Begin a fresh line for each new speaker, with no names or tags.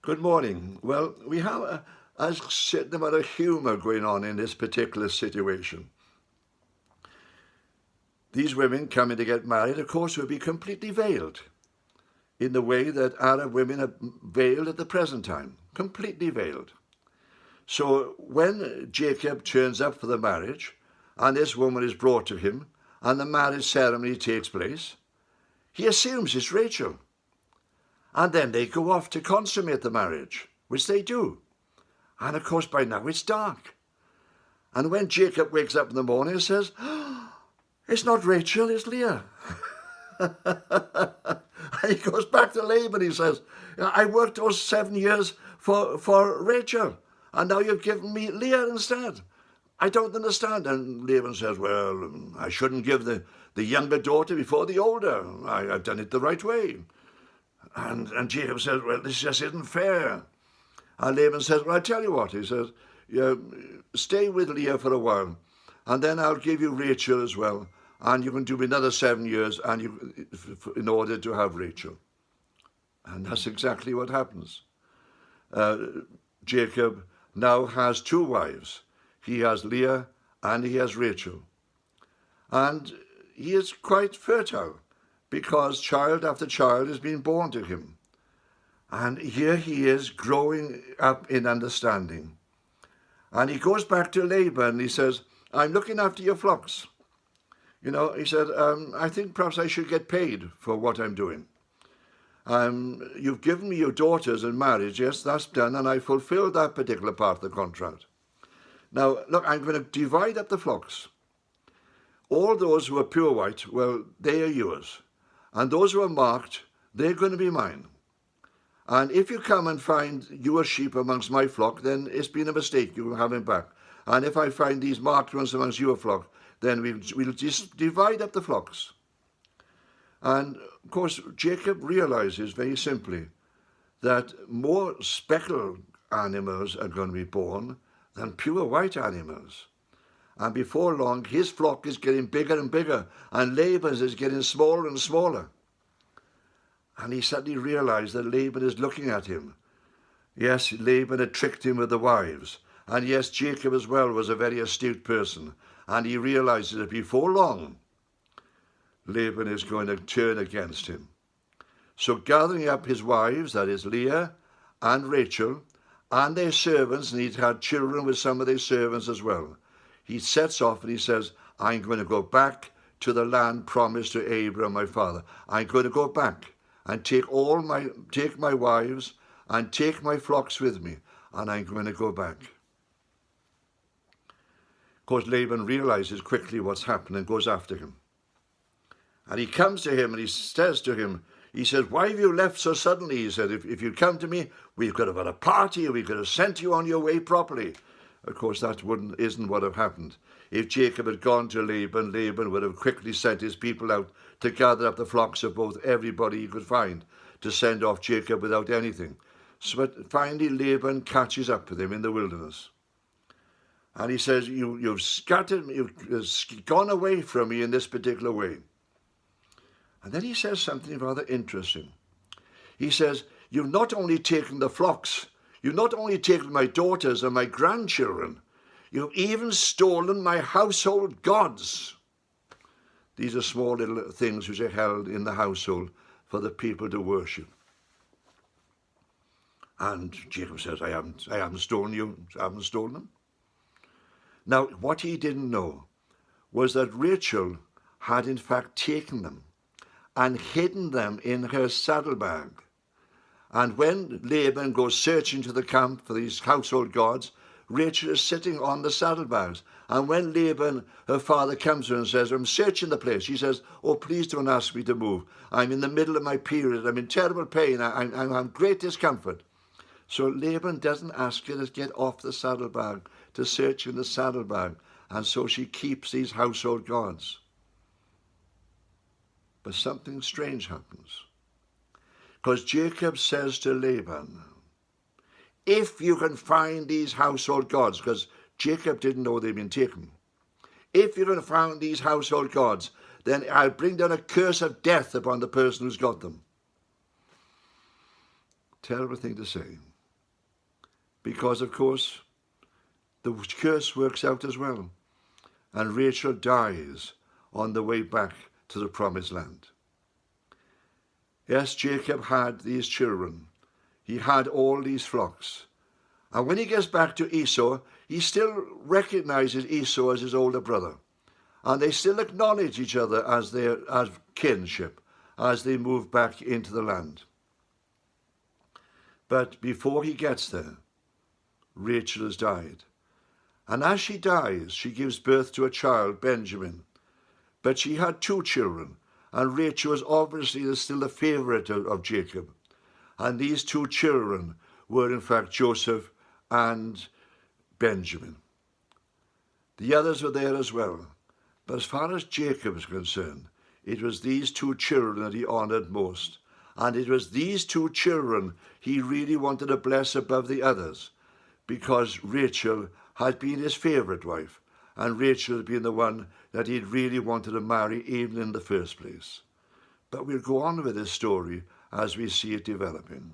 Good morning. Well, we have a certain amount of humour going on in this particular situation. These women coming to get married, of course, will be completely veiled in the way that Arab women are veiled at the present time, completely veiled. So when Jacob turns up for the marriage and this woman is brought to him and the marriage ceremony takes place, he assumes it's Rachel. And then they go off to consummate the marriage, which they do. And of course, by now it's dark. And when Jacob wakes up in the morning and says, oh, it's not Rachel, it's Leah. And he goes back to Laban, he says, I worked those 7 years for Rachel, and now you've given me Leah instead. I don't understand. And Laban says, well, I shouldn't give the younger daughter before the older. I've done it the right way. And Jacob says, well, this just isn't fair. And Laban says, well, I tell you what, he says, stay with Leah for a while, and then I'll give you Rachel as well, and you can do another 7 years in order to have Rachel. And that's exactly what happens. Jacob now has 2 wives. He has Leah and he has Rachel. And he is quite fertile, because child after child is being born to him. And here he is growing up in understanding. And he goes back to Laban and he says, I'm looking after your flocks. He said, I think perhaps I should get paid for what I'm doing. You've given me your daughters in marriage. Yes, that's done, and I fulfilled that particular part of the contract. Now, look, I'm going to divide up the flocks. All those who are pure white, well, they are yours. And those who are marked, they're going to be mine. And if you come and find your sheep amongst my flock, then it's been a mistake. You will have him back. And if I find these marked ones amongst your flock, then we'll just divide up the flocks. And, of course, Jacob realizes very simply that more speckled animals are going to be born than pure white animals. And before long, his flock is getting bigger and bigger, and Laban's is getting smaller and smaller. And he suddenly realized that Laban is looking at him. Yes, Laban had tricked him with the wives. And yes, Jacob as well was a very astute person. And he realizes that before long, Laban is going to turn against him. So gathering up his wives, that is Leah and Rachel, and their servants, and he'd had children with some of their servants as well, he sets off and he says, I'm going to go back to the land promised to Abraham, my father. I'm going to go back and take my wives and take my flocks with me, and I'm going to go back. Of course, Laban realizes quickly what's happened and goes after him. And he comes to him and he says to him, he says, why have you left so suddenly? He said, if you'd come to me, we could have had a party, we could have sent you on your way properly. Of course, that isn't what had happened. If Jacob had gone to Laban, Laban would have quickly sent his people out to gather up the flocks of both everybody he could find to send off Jacob without anything. So but finally, Laban catches up with him in the wilderness. And he says, you've scattered me, you've gone away from me in this particular way. And then he says something rather interesting. He says, you've not only taken the flocks, you've not only taken my daughters and my grandchildren, you've even stolen my household gods. These are small little things which are held in the household for the people to worship. And Jacob says, I haven't stolen you, I haven't stolen them. Now, what he didn't know was that Rachel had in fact taken them and hidden them in her saddlebag. And when Laban goes searching to the camp for these household gods, Rachel is sitting on the saddlebags. And when Laban, her father, comes to her and says, I'm searching the place, she says, oh, please don't ask me to move. I'm in the middle of my period. I'm in terrible pain. I'm great discomfort. So Laban doesn't ask her to get off the saddlebag, to search in the saddlebag. And so she keeps these household gods. But something strange happens. Because Jacob says to Laban, if you can find these household gods, because Jacob didn't know they'd been taken, if you can find these household gods, then I'll bring down a curse of death upon the person who's got them. Terrible thing to say. because, of course, the curse works out as well. And Rachel dies on the way back to the promised land. Yes, Jacob had these children. He had all these flocks. And when he gets back to Esau, he still recognizes Esau as his older brother. And they still acknowledge each other as kinship as they move back into the land. But before he gets there, Rachel has died. And as she dies, she gives birth to a child, Benjamin. But she had two children, and Rachel was obviously still the favorite of Jacob. And these two children were in fact Joseph and Benjamin. The others were there as well. But as far as Jacob is concerned, it was these two children that he honored most. And it was these two children he really wanted to bless above the others, because Rachel had been his favorite wife, and Rachel had been the one that he'd really wanted to marry even in the first place. But we'll go on with this story as we see it developing.